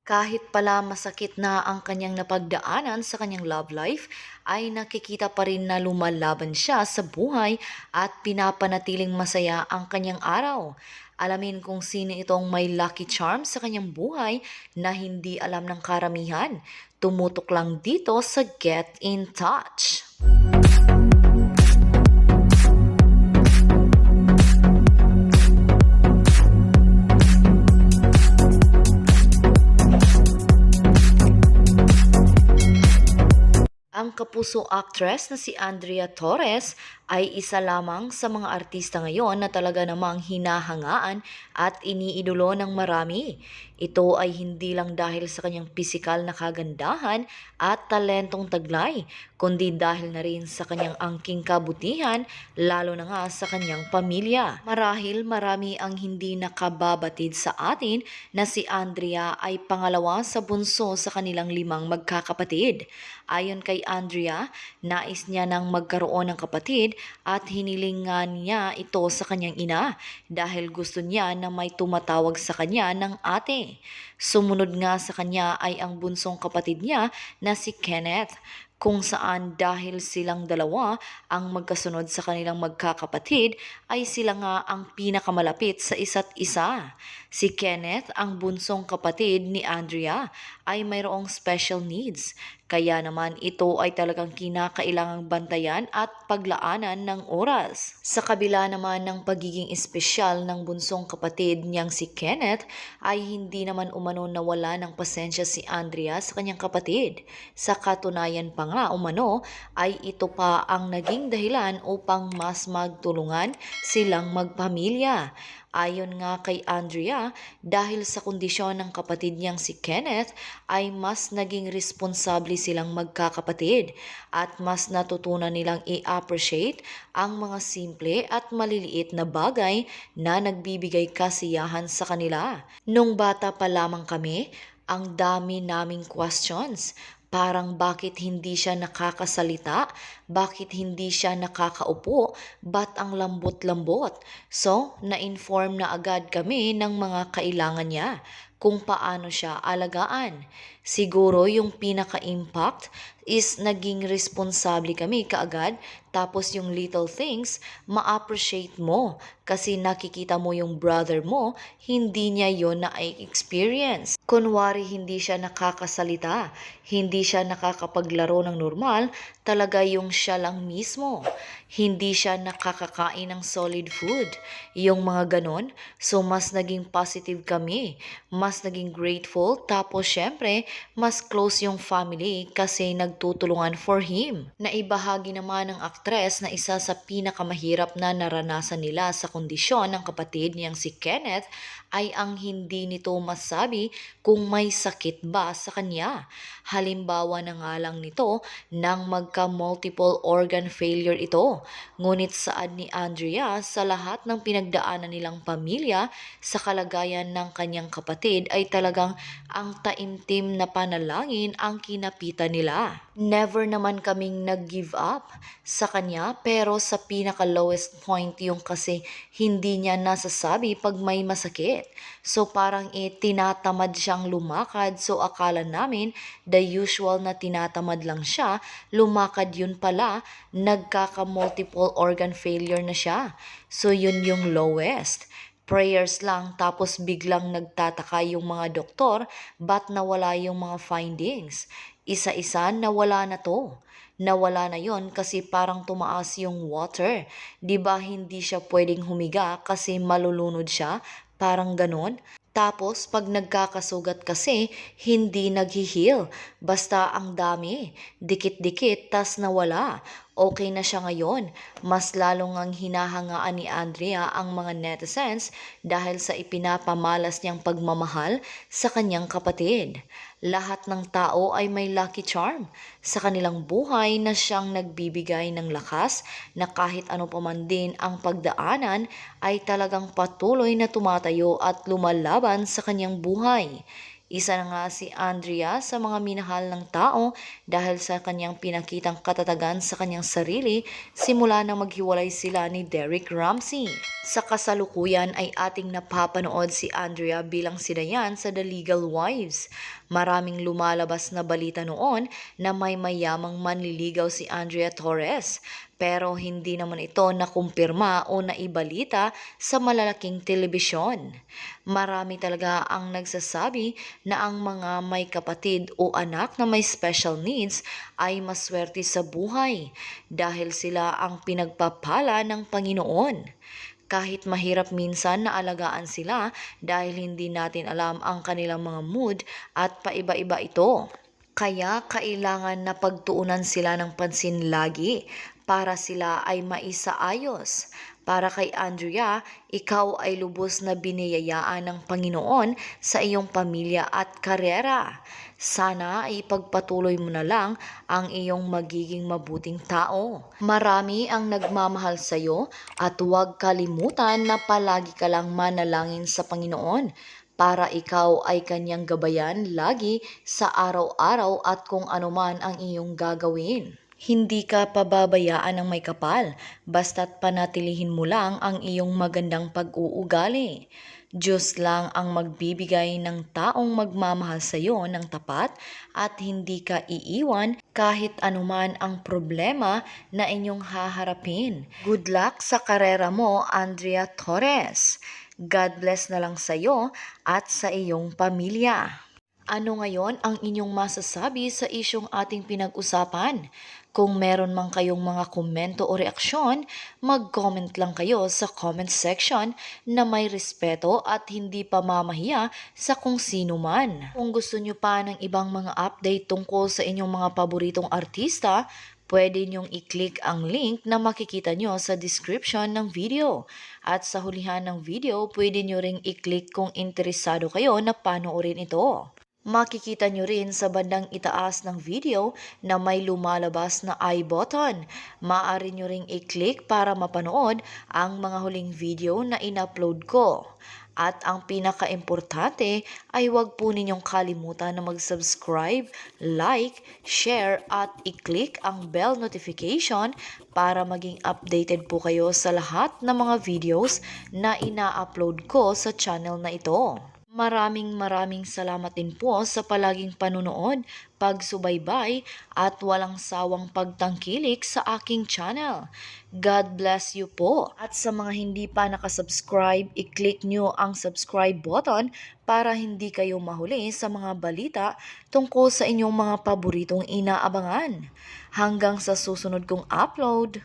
Kahit pala masakit na ang kanyang napagdaanan sa kanyang love life, ay nakikita pa rin na lumalaban siya sa buhay at pinapanatiling masaya ang kanyang araw. Alamin kung sino itong may lucky charm sa kanyang buhay na hindi alam ng karamihan. Tumutok lang dito sa Get in Touch. Ang kapuso actress na si Andrea Torres ay isa lamang sa mga artista ngayon na talaga namang hinahangaan at iniidolo ng marami. Ito ay hindi lang dahil sa kanyang pisikal na kagandahan at talentong taglay, kundi dahil na rin sa kanyang angking kabutihan, lalo na nga sa kanyang pamilya. Marahil marami ang hindi nakababatid sa atin na si Andrea ay pangalawa sa bunso sa kanilang 5 magkakapatid. Ayon kay Andrea, nais niya nang magkaroon ng kapatid at hinilingan niya ito sa kanyang ina dahil gusto niya na may tumatawag sa kanya ng ate. Sumunod nga sa kanya ay ang bunsong kapatid niya na si Kenneth, kung saan dahil silang dalawa ang magkasunod sa kanilang magkakapatid ay sila nga ang pinakamalapit sa isa't isa. Si Kenneth, ang bunsong kapatid ni Andrea, ay mayroong special needs. Kaya naman ito ay talagang kinakailangang bantayan at paglaanan ng oras. Sa kabila naman ng pagiging espesyal ng bunsong kapatid niyang si Kenneth, ay hindi naman umano nawala ng pasensya si Andrea sa kanyang kapatid. Sa katunayan pa nga umano ay ito pa ang naging dahilan upang mas magtulungan silang magpamilya. Ayon nga kay Andrea, dahil sa kondisyon ng kapatid niyang si Kenneth ay mas naging responsable silang magkakapatid at mas natutunan nilang i-appreciate ang mga simple at maliliit na bagay na nagbibigay kasiyahan sa kanila. Nung bata pa lamang kami, ang dami naming questions. Parang bakit hindi siya nakakasalita? Bakit hindi siya nakakaupo? Ba't ang lambot-lambot? So, na-inform na agad kami ng mga kailangan niya kung paano siya alagaan. Siguro yung pinaka-impact is naging responsable kami kaagad, tapos yung little things ma-appreciate mo kasi nakikita mo yung brother mo, hindi niya yon na experience. Kunwari hindi siya nakakasalita, hindi siya nakakapaglaro ng normal, talaga yung siya lang mismo. Hindi siya nakakakain ng solid food. Yung mga ganon. So, mas naging positive kami. Mas naging grateful. Tapos, syempre, mas close yung family kasi nagtutulungan for him. Naibahagi naman ng aktres na isa sa pinakamahirap na naranasan nila sa kondisyon ng kapatid niyang si Kenneth ay ang hindi nito masabi kung may sakit ba sa kanya. Halimbawa na nga lang nito nang magka-multiple organ failure ito. Ngunit saad ni Andrea sa lahat ng pinagdaanan nilang pamilya sa kalagayan ng kanyang kapatid ay talagang ang taimtim na panalangin ang kinapitan nila. Never naman kaming nag-give up sa kanya, pero sa pinaka-lowest point yung kasi hindi niya nasasabi pag may masakit. So parang tinatamad siyang lumakad, so akala namin the usual na tinatamad lang siya, lumakad yun pala, nagkaka-multiple organ failure na siya. So yun yung lowest. Prayers lang, tapos biglang nagtataka yung mga doktor ba't nawala yung mga findings. Isa-isa nawala na to. Nawala na yon kasi parang tumaas yung water. 'Di ba hindi siya pwedeng humiga kasi malulunod siya? Parang ganon. Tapos, pag nagkakasugat kasi, hindi nag-heal. Basta ang dami. Dikit-dikit, tas nawala. Okay na siya ngayon. Mas lalo ngang hinahangaan ni Andrea ang mga netizens dahil sa ipinapamalas niyang pagmamahal sa kanyang kapatid. Lahat ng tao ay may lucky charm sa kanilang buhay na siyang nagbibigay ng lakas na kahit ano pa man din ang pagdaanan ay talagang patuloy na tumatayo at lumalaban sa kanyang buhay. Isa na nga si Andrea sa mga minahal ng tao dahil sa kanyang pinakitang katatagan sa kanyang sarili simula na maghiwalay sila ni Derek Ramsey. Sa kasalukuyan ay ating napapanood si Andrea bilang sinayan sa The Legal Wives. Maraming lumalabas na balita noon na may mayamang manliligaw si Andrea Torres, pero hindi naman ito nakumpirma o naibalita sa malalaking telebisyon. Marami talaga ang nagsasabi na ang mga may kapatid o anak na may special needs ay maswerte sa buhay dahil sila ang pinagpapala ng Panginoon. Kahit mahirap minsan na alagaan sila dahil hindi natin alam ang kanilang mga mood at paiba-iba ito. Kaya kailangan na pagtuunan sila ng pansin lagi para sila ay maisaayos. Para kay Andrea, ikaw ay lubos na biniyayaan ng Panginoon sa iyong pamilya at karera. Sana ay ipagpatuloy mo na lang ang iyong magiging mabuting tao. Marami ang nagmamahal sa iyo at huwag kalimutan na palagi ka lang manalangin sa Panginoon para ikaw ay kanyang gabayan lagi sa araw-araw at kung anuman ang iyong gagawin. Hindi ka pababayaan ng may kapal, basta't panatilihin mo lang ang iyong magandang pag-uugali. Diyos lang ang magbibigay ng taong magmamahal sa iyo ng tapat at hindi ka iiwan kahit anuman ang problema na inyong haharapin. Good luck sa karera mo, Andrea Torres. God bless na lang sa iyo at sa iyong pamilya. Ano ngayon ang inyong masasabi sa isyong ating pinag-usapan? Kung meron man kayong mga komento o reaksyon, mag-comment lang kayo sa comment section na may respeto at hindi pamamahiya sa kung sino man. Kung gusto nyo pa ng ibang mga update tungkol sa inyong mga paboritong artista, pwede nyong i-click ang link na makikita nyo sa description ng video. At sa hulihan ng video, pwede nyo ring i-click kung interesado kayo na panoorin ito. Makikita nyo rin sa bandang itaas ng video na may lumalabas na I button. Maaari nyo ring i-click para mapanood ang mga huling video na in-upload ko. At ang pinaka-importante ay huwag po ninyong kalimutan na mag-subscribe, like, share at i-click ang bell notification para maging updated po kayo sa lahat ng mga videos na ina-upload ko sa channel na ito. Maraming salamat din po sa palaging panunood, pagsubaybay at walang sawang pagtangkilik sa aking channel. God bless you po. At sa mga hindi pa nakasubscribe, i-click nyo ang subscribe button para hindi kayo mahuli sa mga balita tungkol sa inyong mga paboritong inaabangan. Hanggang sa susunod kong upload.